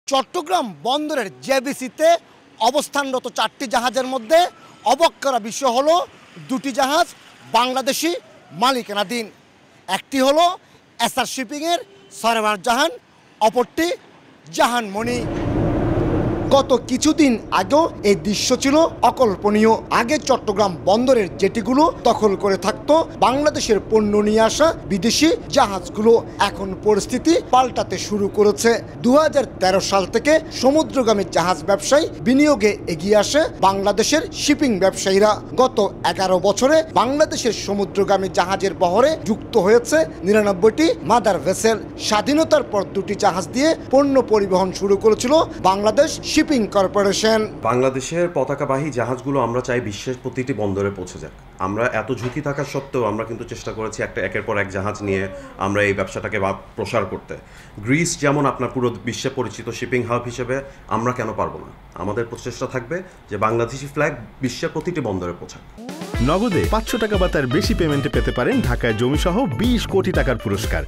চট্টগ্রাম বন্দরের জেবিসিতে অবস্থানরত 4টি জাহাজের মধ্যে অবাক করা বিষয় হলো দুটি জাহাজ বাংলাদেশি মালিকানাধীন। একটি হলো এসআর শিপিংয়ের সরওয়ার জাহান, অপরটি জাহানমণি। গত কিছুদিন আগেও এই দৃশ্য ছিল অকল্পনীয়। আগে চট্টগ্রাম বন্দরের জেটিগুলো দখল করে থাকতো বাংলাদেশের পণ্য নিয়ে আসা বিদেশি জাহাজগুলো। এখন পরিস্থিতি পাল্টাতে শুরু করেছে। 2013 সাল থেকে সমুদ্রগামী জাহাজ ব্যবসায় বিনিয়োগে এগিয়ে আসে বাংলাদেশের শিপিং ব্যবসায়ীরা। গত 11 বছরে বাংলাদেশের সমুদ্রগামী জাহাজের বহরে যুক্ত হয়েছে 99টি মাদার ভেসেল। স্বাধীনতার পর দুটি জাহাজ দিয়ে পণ্য পরিবহন শুরু করেছিল বাংলাদেশ শিপিং কর্পোরেশন। বাংলাদেশের পতাকাবাহী জাহাজগুলো আমরা চাই বিশ্বের প্রতিটি বন্দরে পৌঁছে যাক। আমরা এত ঝুঁকি থাকা সত্ত্বেও আমরা কিন্তু চেষ্টা করেছি একের পর এক জাহাজ নিয়ে আমরা এই ব্যবসাটাকে প্রসার করতে। গ্রিস যেমন আপনার পুরো বিশ্বে পরিচিত শিপিং হাব হিসেবে, আমরা কেন পারবো না? আমাদের প্রচেষ্টা থাকবে যে বাংলাদেশি ফ্ল্যাগ বিশ্বের প্রতিটি বন্দরে পৌঁছাক। নগদে 500 টাকা বা তার বেশি পেমেন্টে পেতে পারেন ঢাকায় জমিসহ 20 কোটি টাকার পুরস্কার।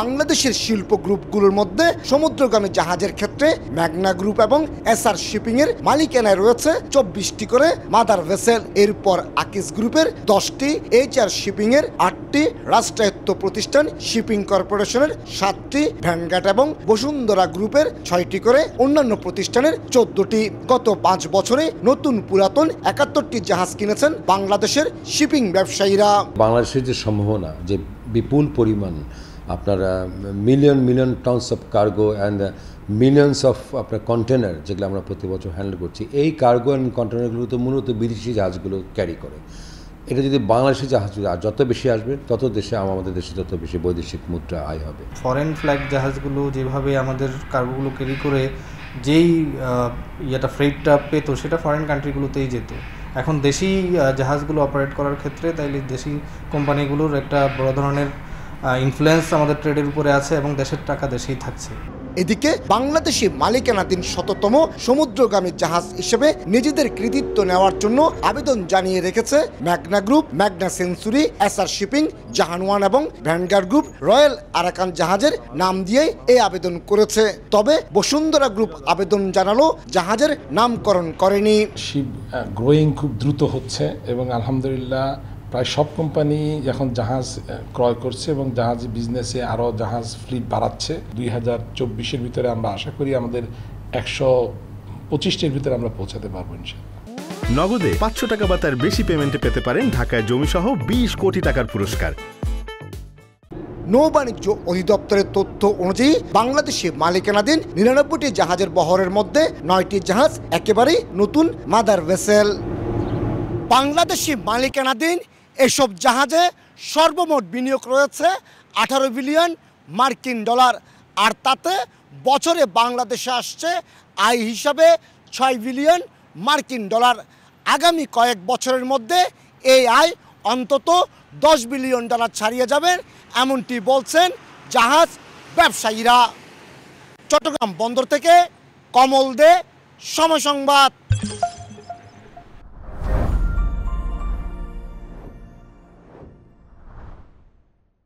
বাংলাদেশের শিল্প গ্রুপগুলোর মধ্যে সমুদ্রগামী জাহাজের ক্ষেত্রে মেঘনা গ্রুপ এবং এসআর শিপিংয়ের মালিকানায় রয়েছে 24টি করে মাদার ভেসেল। এরপর আকিস গ্রুপের 10টি, এইচআর শিপিংয়ের 8টি, রাষ্ট্রায়ত্ত প্রতিষ্ঠান শিপিং কর্পোরেশনের 7টি, ভ্যানগার্ড এবং বসুন্ধরা গ্রুপের 6টি করে, অন্যান্য প্রতিষ্ঠানের 14টি। গত 5 বছরে নতুন পুরাতন 71টি জাহাজ কিনেছেন বাংলাদেশের শিপিং ব্যবসায়ীরা। বাংলাদেশের যে সম্ভাবনা, যে বিপুল পরিমাণ আপনার million tonnes of cargo and millions of আপনার কন্টেনার যেগুলো আমরা প্রতি বছর হ্যান্ডেল করছি, এই কার্গো অ্যান্ড কন্টেনারগুলো তো মূলত বিদেশি জাহাজগুলো ক্যারি করে। এটা যদি বাংলাদেশি জাহাজ যত বেশি আসবে তত দেশে আমাদের দেশে তত বেশি বৈদেশিক মুদ্রা আয় হবে। ফরেন ফ্ল্যাগ জাহাজগুলো যেভাবে আমাদের কার্গোগুলো ক্যারি করে যেই ফ্রেটটা পেত সেটা ফরেন কান্ট্রিগুলোতেই যেত। এখন দেশি জাহাজগুলো অপারেট করার ক্ষেত্রে তাইলে দেশি কোম্পানিগুলোর একটা বড় ধরনের ইনফ্লুয়েন্স আমাদের ট্রেডের উপরে আছে এবং দেশের টাকা দেশেই থাকছে। এদিকে বাংলাদেশি মালিকানাধীন শততম সমুদ্রগামী জাহাজ হিসেবে নিজেদের কৃতিত্ব নেওয়ার জন্য আবেদন জানিয়ে রেখেছে মেঘনা গ্রুপ, মেঘনা সেঞ্চুরি, এসআর শিপিং, জাহানওয়ান এবং ভ্যানগার্ড গ্রুপ রয়্যাল আরাকান জাহাজের নাম দিয়েই এই আবেদন করেছে। তবে বসুন্ধরা গ্রুপ আবেদন জানালো জাহাজের নামকরণ করেনি। শিপ গ্রোয়িং খুব দ্রুত হচ্ছে এবং আলহামদুলিল্লাহ প্রায় সব কোম্পানি এখন জাহাজ ক্রয় করছে এবং জাহাজ বিজনেসে আরও জাহাজ ফ্লিট বাড়াচ্ছে। 2024-এর ভিতরে আমরা আশা করি আমাদের 125-টির ভিতরে আমরা পৌঁছাতে পারবো ইনশাআল্লাহ। নগদে 500 টাকা বা তার বেশি পেমেন্টে পেতে পারেন ঢাকায় জমিসহ 20 কোটি টাকার পুরস্কার। নৌবাণিজ্য অধিদপ্তরের তথ্য অনুযায়ী বাংলাদেশে মালিকানাধীন 99টি জাহাজের বহরের মধ্যে 9টি জাহাজ একেবারেই নতুন মাদার ভেসেল। বাংলাদেশি মালিকানাধীন এসব জাহাজে সর্বমোট বিনিয়োগ রয়েছে 18 বিলিয়ন মার্কিন ডলার, আর তাতে বছরে বাংলাদেশে আসছে আয় হিসাবে 6 বিলিয়ন মার্কিন ডলার। আগামী কয়েক বছরের মধ্যে এই আয় অন্তত 10 বিলিয়ন ডলার ছাড়িয়ে যাবে, এমনটি বলছেন জাহাজ ব্যবসায়ীরা। চট্টগ্রাম বন্দর থেকে কমল দে, সময় সংবাদ।